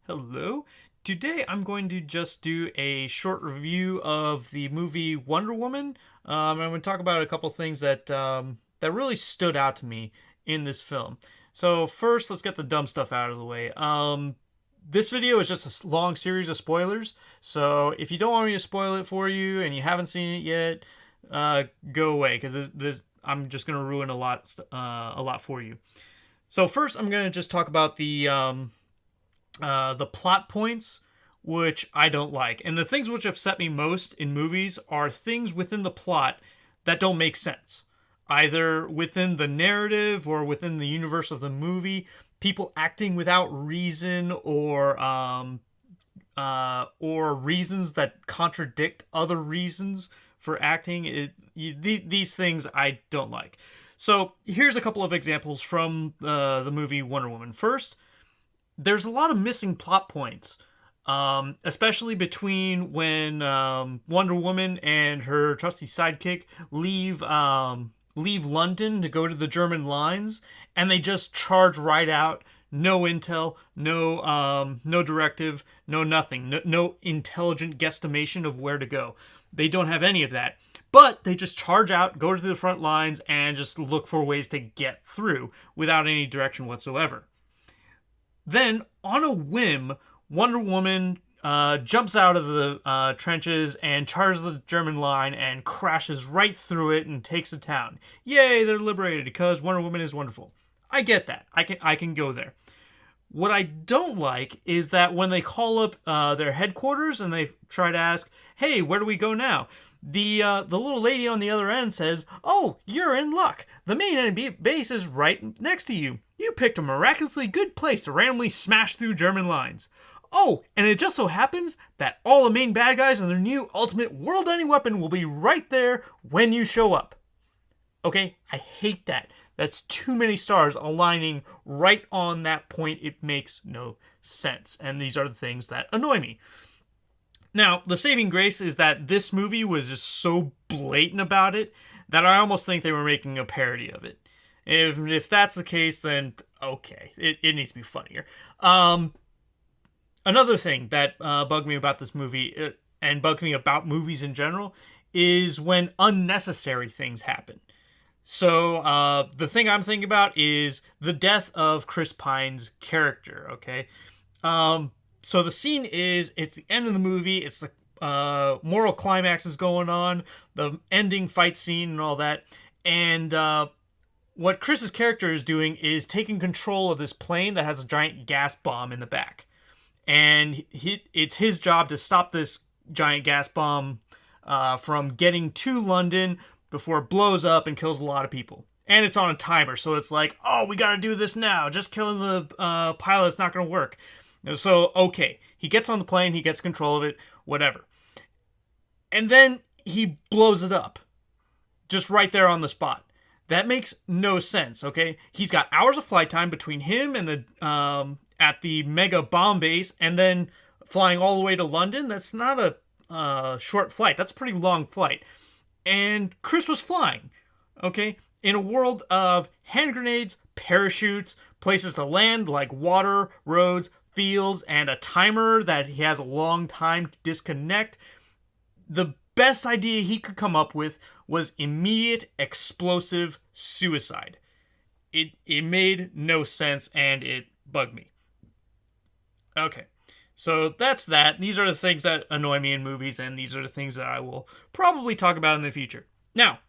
Hello. Today I'm going to just do a short review of the movie Wonder Woman. I'm going to talk about a couple things that really stood out to me in this film. So first, let's get the dumb stuff out of the way. This video is just a long series of spoilers. So if you don't want me to spoil it for you and you haven't seen it yet, go away because I'm just going to ruin a lot for you. So first, I'm going to just talk about the plot points which I don't like. And the things which upset me most in movies are things within the plot that don't make sense. Either within the narrative or within the universe of the movie, people acting without reason or reasons that contradict other reasons for acting. These things I don't like. So here's a couple of examples from the movie Wonder Woman. First, there's a lot of missing plot points, especially between when Wonder Woman and her trusty sidekick leave London to go to the German lines, and they just charge right out. No intel, no directive, no nothing, no intelligent guesstimation of where to go. They don't have any of that. But they just charge out, go to the front lines, and just look for ways to get through without any direction whatsoever. Then, on a whim, Wonder Woman jumps out of the trenches and charges the German line and crashes right through it and takes the town. Yay, they're liberated because Wonder Woman is wonderful. I get that. I can go there. What I don't like is that when they call up their headquarters and they try to ask, "Hey, where do we go now?" The little lady on the other end says, "Oh, you're in luck. The main enemy base is right next to you. You picked a miraculously good place to randomly smash through German lines. Oh, and it just so happens that all the main bad guys and their new ultimate world-ending weapon will be right there when you show up." Okay, I hate that. That's too many stars aligning right on that point. It makes no sense. And these are the things that annoy me. Now, the saving grace is that this movie was just so blatant about it that I almost think they were making a parody of it. If that's the case, then okay, it needs to be funnier. Another thing that bugged me about this movie, and bugs me about movies in general, is when unnecessary things happen. So the thing I'm thinking about is the death of Chris Pine's character. Okay, so the scene is it's the end of the movie. It's the moral climax is going on, the ending fight scene and all that, and what Chris's character is doing is taking control of this plane that has a giant gas bomb in the back, and it's his job to stop this giant gas bomb from getting to London before it blows up and kills a lot of people. And it's on a timer, so it's like, oh, we gotta do this now. Just killing the pilot's not gonna work. So, okay, he gets on the plane, he gets control of it, whatever. And then he blows it up. Just right there on the spot. That makes no sense, okay? He's got hours of flight time between him and at the mega bomb base, and then flying all the way to London. That's not a short flight. That's a pretty long flight. And Chris was flying, okay? In a world of hand grenades, parachutes, places to land like water, roads, fields, and a timer that he has a long time to disconnect, the best idea he could come up with was immediate explosive suicide. It made no sense and it bugged me. Okay, so that's that. These are the things that annoy me in movies, and these are the things that I will probably talk about in the future. Now,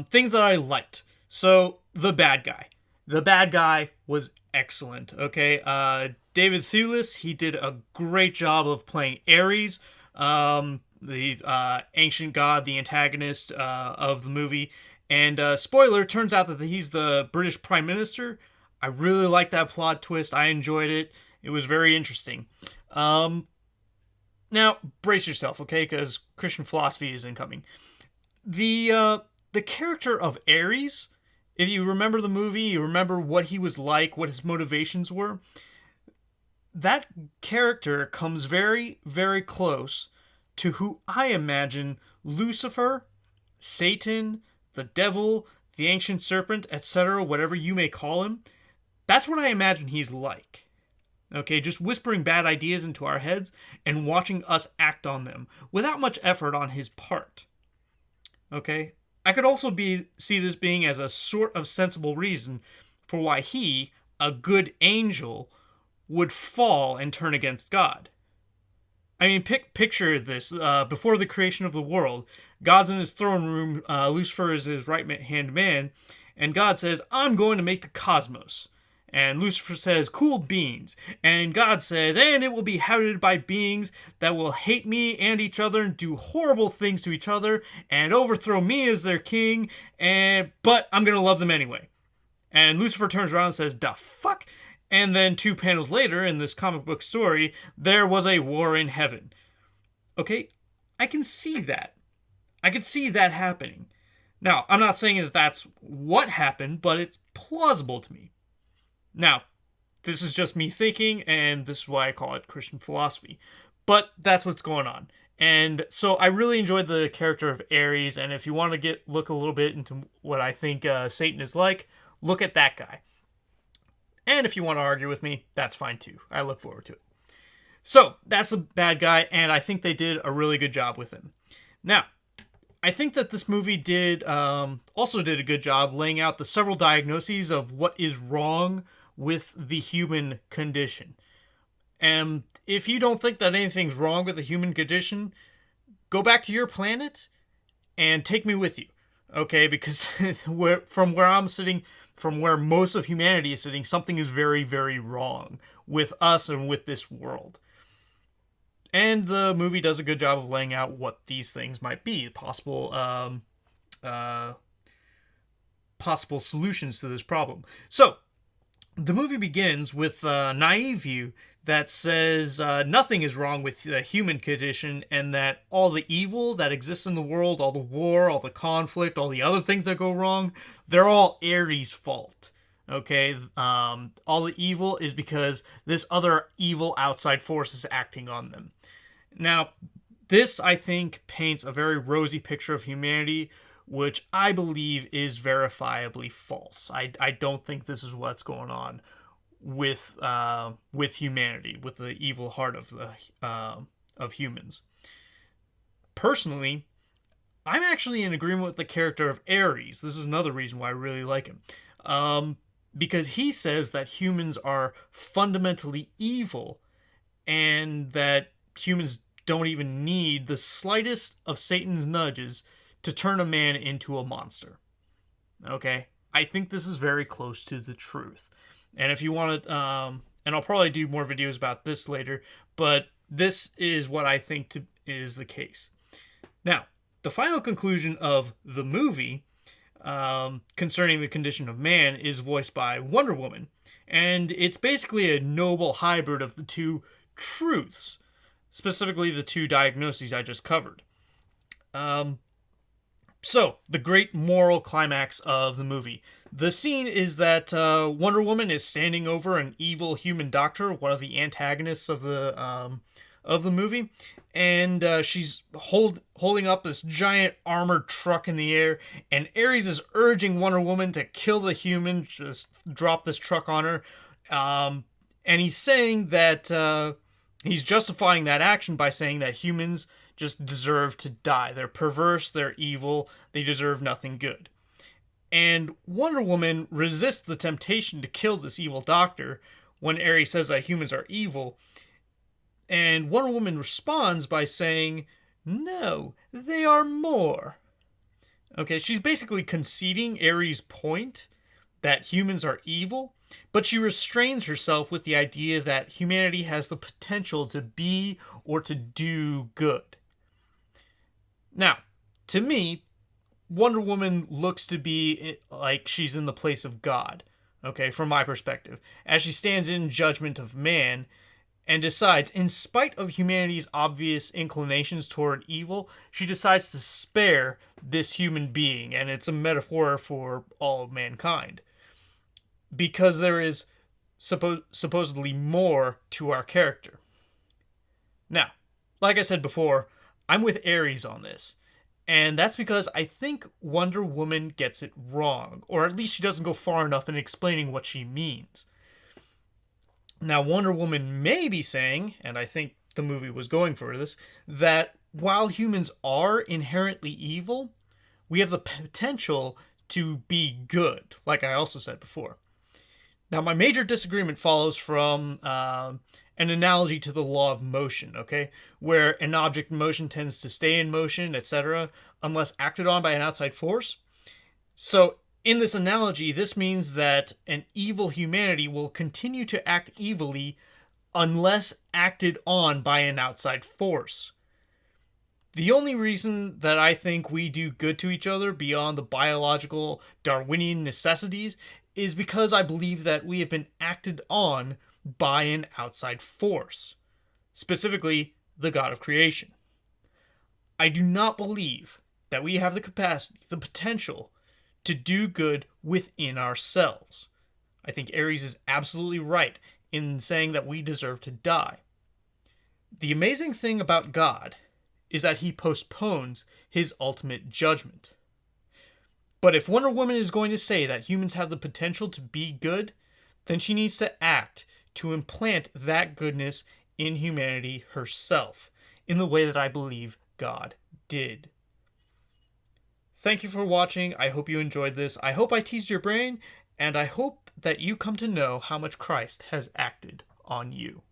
things that I liked. So, the bad guy. The bad guy was excellent, okay? David Thewlis, he did a great job of playing Ares, the ancient god, the antagonist of the movie. And spoiler, turns out that he's the British Prime Minister. I really liked that plot twist. I enjoyed it. It was very interesting. Now, brace yourself, okay? Because Christian philosophy is incoming. The character of Ares, if you remember the movie, you remember what he was like, what his motivations were. That character comes very, very close to who I imagine Lucifer, Satan, the devil, the ancient serpent, etc., whatever you may call him. That's what I imagine he's like. Okay, just whispering bad ideas into our heads and watching us act on them without much effort on his part. Okay? I could also see this being as a sort of sensible reason for why he, a good angel, would fall and turn against God. I mean, picture this. Before the creation of the world, God's in his throne room, Lucifer is his right-hand man, and God says, I'm going to make the cosmos. And Lucifer says, cool beans. And God says, and it will be inhabited by beings that will hate me and each other and do horrible things to each other and overthrow me as their king, but I'm going to love them anyway. And Lucifer turns around and says, the fuck? And then 2 panels later in this comic book story, there was a war in heaven. Okay, I can see that. I can see that happening. Now, I'm not saying that that's what happened, but it's plausible to me. Now, this is just me thinking, and this is why I call it Christian philosophy. But that's what's going on. And so I really enjoyed the character of Ares, and if you want to look a little bit into what I think Satan is like, look at that guy. And if you want to argue with me, that's fine too. I look forward to it. So, that's the bad guy, and I think they did a really good job with him. Now, I think that this movie also did a good job laying out the several diagnoses of what is wrong with the human condition. And if you don't think that anything's wrong with the human condition, go back to your planet and take me with you. Okay, because from where I'm sitting, from where most of humanity is sitting, something is very, very wrong with us and with this world. And the movie does a good job of laying out what these things might be, possible solutions to this problem. So, the movie begins with a naive view that says nothing is wrong with the human condition and that all the evil that exists in the world, all the war, all the conflict, all the other things that go wrong, they're all Ares' fault. Okay? All the evil is because this other evil outside force is acting on them. Now, this, I think, paints a very rosy picture of humanity, which I believe is verifiably false. I don't think this is what's going on with humanity, with the evil heart of humans. Personally, I'm actually in agreement with the character of Ares. This is another reason why I really like him. Because he says that humans are fundamentally evil and that humans don't even need the slightest of Satan's nudges to turn a man into a monster. Okay? I think this is very close to the truth. And if you want to, and I'll probably do more videos about this later, but this is what I think is the case. Now, the final conclusion of the movie concerning the condition of man is voiced by Wonder Woman. And it's basically a noble hybrid of the two truths, specifically the two diagnoses I just covered. So, the great moral climax of the movie. The scene is that Wonder Woman is standing over an evil human doctor, one of the antagonists of the movie, and she's holding up this giant armored truck in the air, and Ares is urging Wonder Woman to kill the human, just drop this truck on her, and he's saying that he's justifying that action by saying that humans just deserve to die. They're perverse, they're evil, they deserve nothing good. And Wonder Woman resists the temptation to kill this evil doctor when Ares says that humans are evil. And Wonder Woman responds by saying, no, they are more. Okay, she's basically conceding Ares' point that humans are evil, but she restrains herself with the idea that humanity has the potential to be or to do good. Now, to me, Wonder Woman looks to be like she's in the place of God, okay, from my perspective, as she stands in judgment of man and decides, in spite of humanity's obvious inclinations toward evil, she decides to spare this human being, and it's a metaphor for all of mankind, because there is supposedly more to our character. Now, like I said before, I'm with Ares on this. And that's because I think Wonder Woman gets it wrong, or at least she doesn't go far enough in explaining what she means. Now, Wonder Woman may be saying, and I think the movie was going for this, that while humans are inherently evil, we have the potential to be good, like I also said before. Now, my major disagreement follows from an analogy to the law of motion, okay? Where an object in motion tends to stay in motion, etc., unless acted on by an outside force. So, in this analogy, this means that an evil humanity will continue to act evilly unless acted on by an outside force. The only reason that I think we do good to each other beyond the biological Darwinian necessities is because I believe that we have been acted on by an outside force, specifically the God of creation. I do not believe that we have the capacity, the potential, to do good within ourselves. I think Ares is absolutely right in saying that we deserve to die. The amazing thing about God is that he postpones his ultimate judgment. But if Wonder Woman is going to say that humans have the potential to be good, then she needs to act to implant that goodness in humanity herself, in the way that I believe God did. Thank you for watching. I hope you enjoyed this. I hope I teased your brain, and I hope that you come to know how much Christ has acted on you.